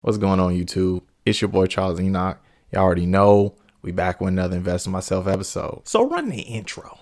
What's going on, YouTube? It's your boy Charles Enoch. Y'all already know we back with another Invest in Myself episode. So run the intro.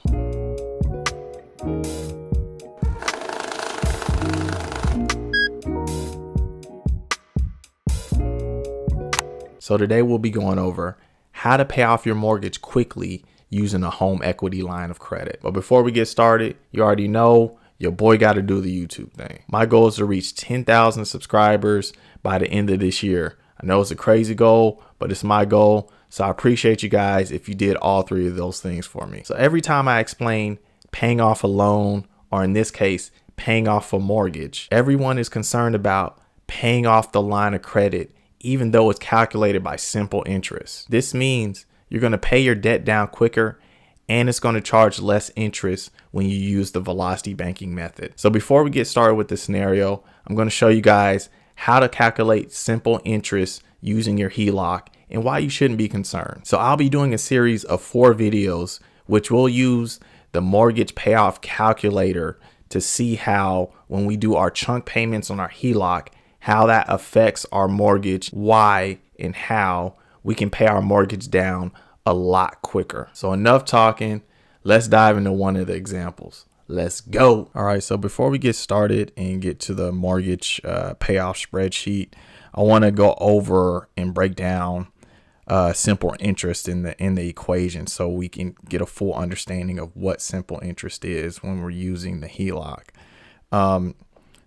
So today we'll be going over how to pay off your mortgage quickly using a home equity line of credit. But before we get started, you already know your boy got to do the YouTube thing. My goal is to reach 10,000 subscribers by the end of this year. I know it's a crazy goal, but it's my goal. So I appreciate you guys if you did all three of those things for me. So every time I explain paying off a loan, or in this case, paying off a mortgage, everyone is concerned about paying off the line of credit, even though it's calculated by simple interest. This means you're going to pay your debt down quicker, and it's going to charge less interest when you use the velocity banking method. So before we get started with this scenario, I'm going to show you guys how to calculate simple interest using your HELOC and why you shouldn't be concerned. So I'll be doing a series of 4 videos, which will use the mortgage payoff calculator to see how, when we do our chunk payments on our HELOC, how that affects our mortgage, why and how we can pay our mortgage down a lot quicker. So enough talking. Let's dive into one of the examples. Let's go. All right. So before we get started and get to the mortgage payoff spreadsheet, I want to go over and break down simple interest in the equation so we can get a full understanding of what simple interest is when we're using the HELOC.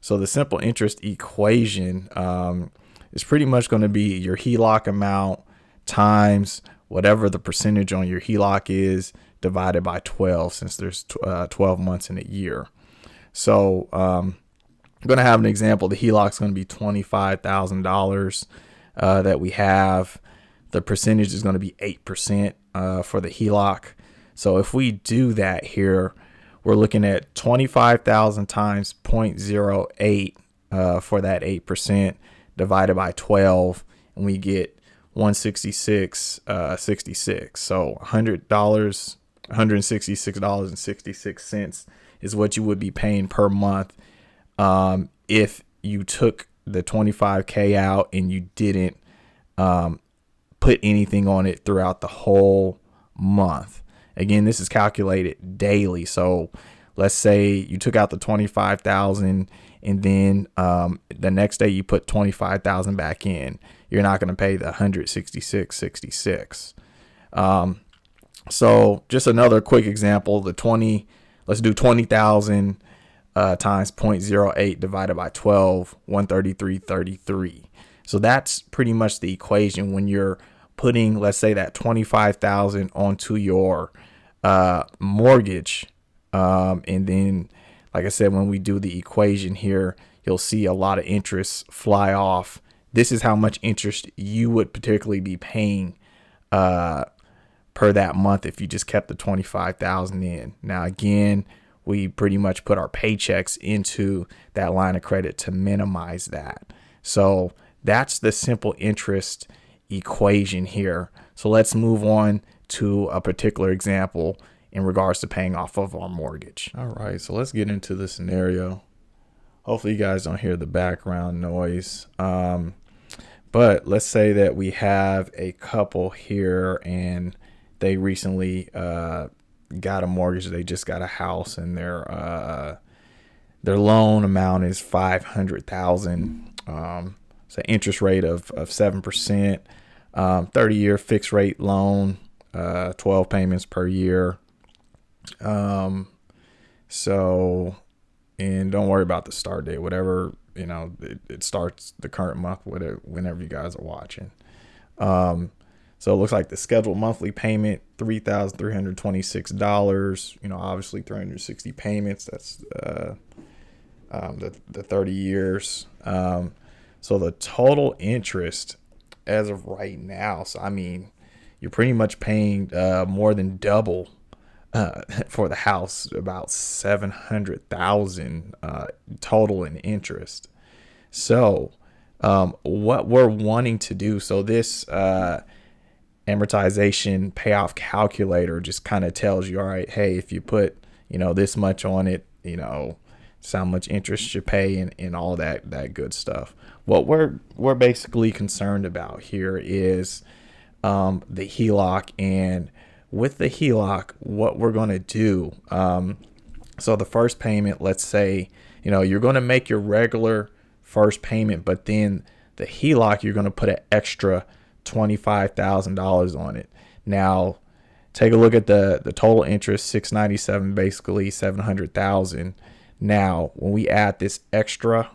So the simple interest equation is pretty much going to be your HELOC amount times whatever the percentage on your HELOC is divided by 12, since there's 12 months in a year. So I'm going to have an example. The HELOC is going to be $25,000 that we have. The percentage is going to be 8% for the HELOC. So if we do that here, we're looking at 25,000 times 0.08 for that 8% divided by 12, and we get 166.66. So $166.66 is what you would be paying per month if you took the 25K out and you didn't put anything on it throughout the whole month. Again, this is calculated daily. So let's say you took out the 25,000 and then the next day you put 25,000 back in. You're not going to pay the 166.66. So just another quick example, let's do 20,000 times 0.08 divided by 12, 133.33. So that's pretty much the equation when you're putting, let's say, that 25,000 onto your mortgage. And then, like I said, when we do the equation here, you'll see a lot of interest fly off. This is how much interest you would particularly be paying per that month if you just kept the 25,000 in. Now, again, we pretty much put our paychecks into that line of credit to minimize that. So that's the simple interest equation here. So let's move on to a particular example in regards to paying off of our mortgage. All right, so let's get into the scenario. Hopefully you guys don't hear the background noise. But let's say that we have a couple here and they recently got a mortgage. They just got a house and their loan amount is $500,000. It's an interest rate of 7%, 30-year fixed rate loan, 12 payments per year. So, and don't worry about the start date, whatever, it starts the current month, whenever you guys are watching. So it looks like the scheduled monthly payment, $3,326, obviously 360 payments. That's, the 30 years. So the total interest as of right now, so I mean, you're pretty much paying more than double for the house, about $700,000 total in interest. So what we're wanting to do, so this amortization payoff calculator just kind of tells you, all right, hey, if you put this much on it, it's how much interest you pay and all that good stuff. What we're basically concerned about here is the HELOC, and with the HELOC, what we're going to do. So the first payment, let's say, you're going to make your regular first payment, but then the HELOC, you're going to put an extra $25,000 on it. Now, take a look at the total interest, 697, basically 700,000. Now, when we add this extra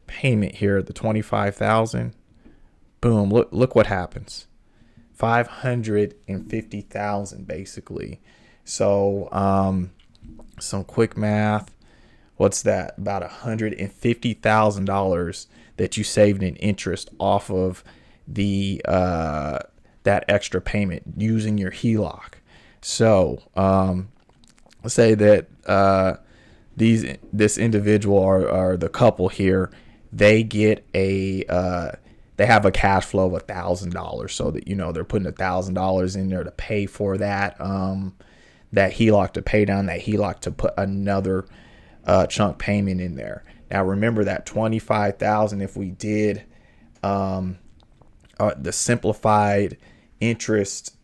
payment here, the 25,000, boom, look what happens. 550,000 basically. So some quick math. What's that? About $150,000 that you saved in interest off of the that extra payment using your HELOC. So let's say that this individual or the couple here, they get they have a cash flow of $1,000, so that they're putting $1,000 in there to pay for that that HELOC, to pay down that HELOC, to put another chunk payment in there. Now remember that 25,000, if we did the simplified interest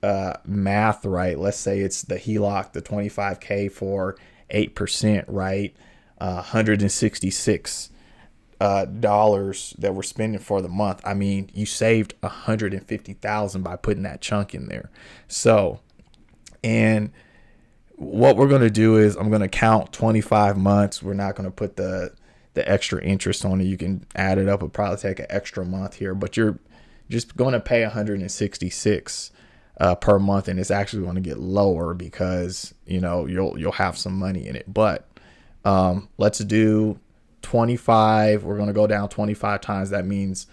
math, right? Let's say it's the HELOC, the 25K for 8%, right? $166 that we're spending for the month. I mean, you saved $150,000 by putting that chunk in there. So, and what we're going to do is I'm going to count 25 months. We're not going to put the extra interest on it. You can add it up. It'll probably take an extra month here, but you're just going to pay 166 per month, and it's actually going to get lower because you'll have some money in it. But let's do 25. We're going to go down 25 times. That means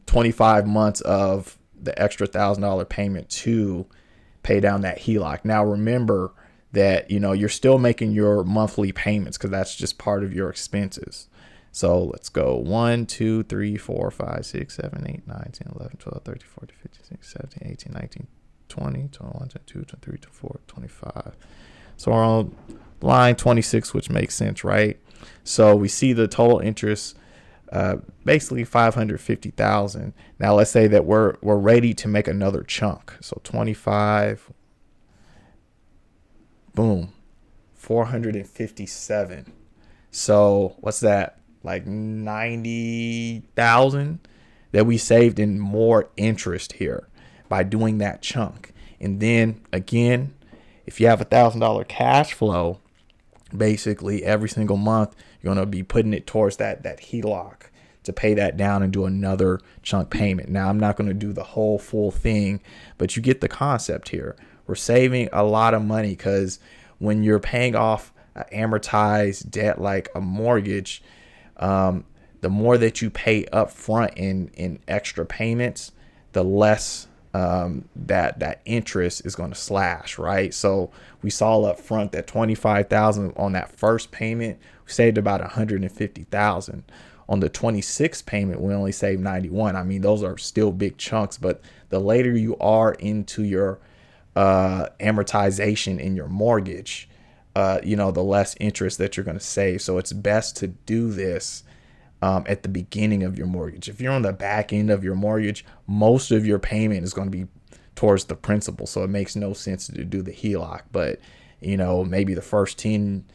25 months of the extra $1,000 payment to pay down that HELOC. Now remember that you're still making your monthly payments, because that's just part of your expenses. So let's go 1, 2, 3, 4, 5, 6, 7, 8, 9, 10, 11, 12, 13, 14, 15, 16, 17, 18, 19, 20, 21, 22, 23, 24, 25. So we're on line 26, which makes sense, right? So we see the total interest, basically 550,000. Now let's say that we're ready to make another chunk. So 25, boom, 457. So what's that? Like 90,000 that we saved in more interest here by doing that chunk. And then again, if you have $1,000 cash flow, basically every single month you're going to be putting it towards that HELOC to pay that down and do another chunk payment. Now I'm not going to do the whole full thing, but you get the concept here. We're saving a lot of money, because when you're paying off an amortized debt like a mortgage, the more that you pay up front in extra payments, the less that interest is going to slash, right? So we saw up front that 25,000 on that first payment, we saved about 150,000. On the 26th payment, we only saved 91. I mean, those are still big chunks, but the later you are into your amortization in your mortgage, the less interest that you're going to save. So it's best to do this at the beginning of your mortgage. If you're on the back end of your mortgage, most of your payment is going to be towards the principal. So it makes no sense to do the HELOC. But, maybe the first 10,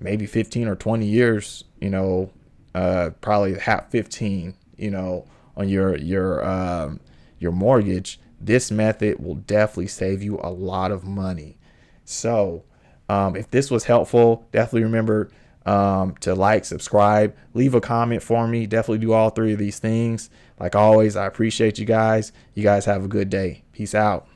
maybe 15 or 20 years, probably half 15, on your mortgage, this method will definitely save you a lot of money. So if this was helpful, definitely remember to like, subscribe, leave a comment for me. Definitely do all three of these things. Like always, I appreciate you guys. You guys have a good day. Peace out.